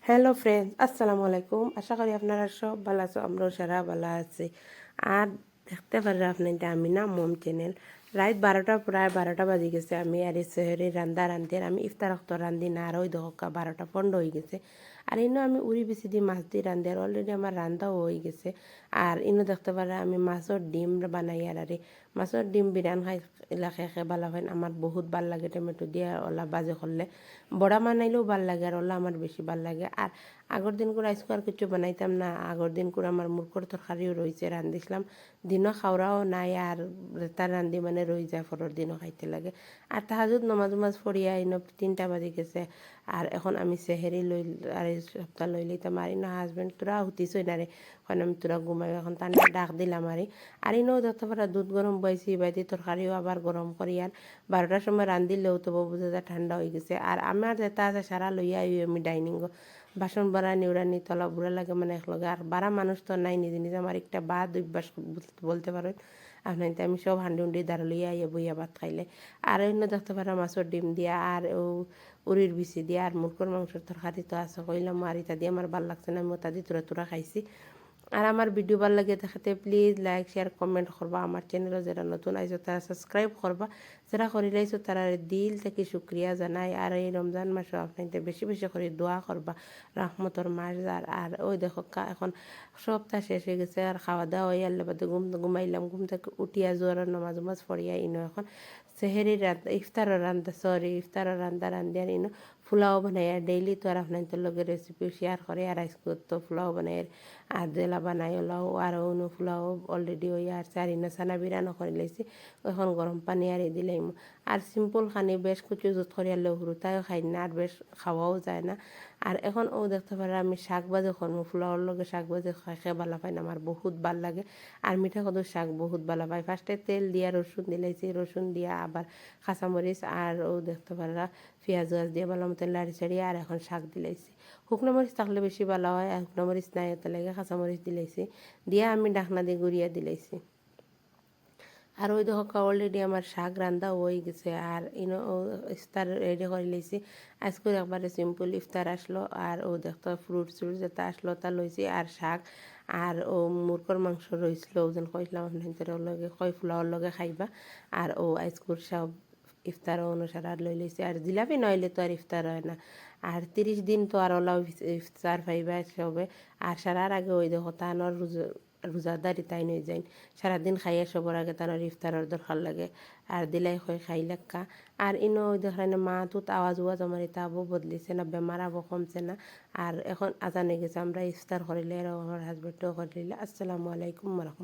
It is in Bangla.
হ্যালো ফ্রেন্ডস, আসসালামু আলাইকুম। আশা করি আপনারা সব ভালো আছো, আমরাও সারা ভালো আছি। আর দেখতে পারেন আপনি আমি না মম চ্যানেল রাত 12টা প্রায় 12টা বাজে গেছে। আমি আর এই শহরে রান্দা রান্ধি আমি ইফতার অক্ত রান্ধি না আর ওই দহকা 12টা 15 হয়ে গেছে। আর ইনো আমি উড়ি বেশি দিয়ে মাছ দিয়ে রান্ধি আর অলরেডি আমার রান্দাও হয়ে গেছে। আর ইনো দেখতে পারে আমি মাছের ডিম বানাই আর মাছের ডিম বিরান খাই এলাকায় খেয়ে ভালো হয়। আমার বহুত ভাল লাগে টমেটো দিয়ে ওলা বাজে করলে, বড়া বানাইলেও ভাল লাগে আর ওলা আমার বেশি ভাল লাগে। আর আগর দিন করে আজকে আর কিছু বানাইতাম না। আগর দিন করে আমার মুরগোর তরকারিও রয়েছে রান্ধিছিলাম, দিনও খাওয়াও নাই আর তার রান্ধি মানে রয়ে যায়, পরের দিনও খাইতে লাগে। আর তাহাজুদ নমাজ পড়িয়া ইনো 3টা বাজে গেছে। আর এখন আমি সেহেরি লই আর এই সপ্তাহ লই লইতাম আর ইনো হাজবেন্ড তোরা হুতিছই না রে, এখন আমি তোরা ঘুমাই, এখন তার ডাক দিলাম আর ইনও দেখতে পারা দুধ গরম বইছি বাইতে তরকারিও আবার গরম করি আর 12টার সময় রান্ধিলেও তো বুঝা যায় ঠান্ডা হয়ে গেছে। আর আমার যেটা আছে সারা লইয়া আমি ডাইনিং বাসন বাড়া নিউরানি তলা বুড়া লাগে মানে একলগে। আর বারা মানুষ তো নাই, নিজে নিজে আমার একটা বাদ অভ্যাস বলতে পারেন আপনার। আমি সব হান্ডি উন্ডি দাঁড়া লইয়া বইয়া ভাত খাইলে। আর অন্য দেখতে পারা মাছের ডিম দিয়া আর উড়ির বিচি দিয়া আর মুরগোর মাংসের তরকারি তো আছে কইলাম আর ইতা দিয়ে আমার ভাল লাগছে না, আমি ওটা দিয়ে তোরা তোরা খাইছি। আর আমার ভিডিও ভালো লাগে দেখাতে প্লিজ লাইক শেয়ার কমেন্ট করবা। আমার চ্যানেলও যারা নতুন আইসো তারা সাবস্ক্রাইব করবা, যারা করিলাইছো তারা দিল থেকে শুক্রিয়া জানাই। আর এই রমজান মাসে আপনাদের বেশি বেশি করে দোয়া করবা, রহমতর মাস। আর ওই দেখো এখন সপ্তাহ শেষ হয়ে গেছে আর খাওয়া দাওয়া হয়ে আল্লাহ বাদে ঘুমাইলাম, ঘুম থেকে উঠিয়া জোয়ার নমাজ পড়িয়া ইনো এখন সেহেরির রান্না ইফতারের রান্না রান্ধি আর ইনো পোলাও বানাই। আর ডেইলি তো আর আপনাদের লগে রেসিপি শেয়ার করে আর আজকে তো পোলাও বানাই আর দেলা বানাই ওলাও আর অনু পোলাও অলরেডি হয়ে আর চারিনা সানা বিরানো করে লাইছি। এখন গরম পানি আর দিলাম আর সিম্পল খানি বেশ কিছু জুত করিয়ালে হুরুতাও খাই না আর বেশ খাওয়াও যায় না। আর এখন দেখতে পারে আমি শাক বাজে করবো, পোলাওর লগে শাক বাজে খাই ভালো পাই না, আমার বহুত ভাল লাগে। আর মিঠা কদর শাক বহুত ভালো পাই। ফার্স্টে তেল দিয়া রসুন দিলাইছি, রসুন দিয়া আবার কাঁচামরিচ আর দেখতে পারা পেঁয়াজ দিয়ে ভালো মতো লাড়ি চাড়ি আর এখন শাক দিলাইছি। শুকনো মরিচ থাকলে বেশি ভালো হয়, আর শুকনো মরিচ নাই ওতে লাগে কাঁচামরিচ দিলাইছি, দিয়া আমি ডাকনা দিয়ে গুড়িয়া দিলাইছি। আর ওই দেখো অলরেডি আমার শাক রান্ধা হয়ে গেছে। আর ইফতার রেডি করে লইছি। আজকে একবারে সিম্পল ইফতার আসলো আর দেখতো ফ্রুট যেটা আসলো তা লইছি আর শাক আর মুরগোর মাংস রয়েছিল ওজন কইলাম আপনাদের লগে কই ফুলাওর লগে খাইবা। আর আজকুর সব ইফতার অনুসারে আর লই লইছি। আর জিলাপি নইলে তো আর ইফতার হয় না। আর 30 দিন তো আর ওলাও ইফতার পাইবা সবে। আর সারার আগে ওই দেখো তানোর রোজাদারি তাই নই যাই সারাদিন খাইয়া সবার আগে তানোর ইফতারের দরকার লাগে। আর দিলাই হয় খাই লাক্কা। আর ইনো ওই দেখায় না মা তুত আওয়াজ আমার এটা আবু বদলিছে না, বেমার আবু কমছে না। আর এখন আজানে গেছে আমরা ইফতার করিলে আর আমার হাজবেন্ডও করিলে। আসসালামু আলাইকুম।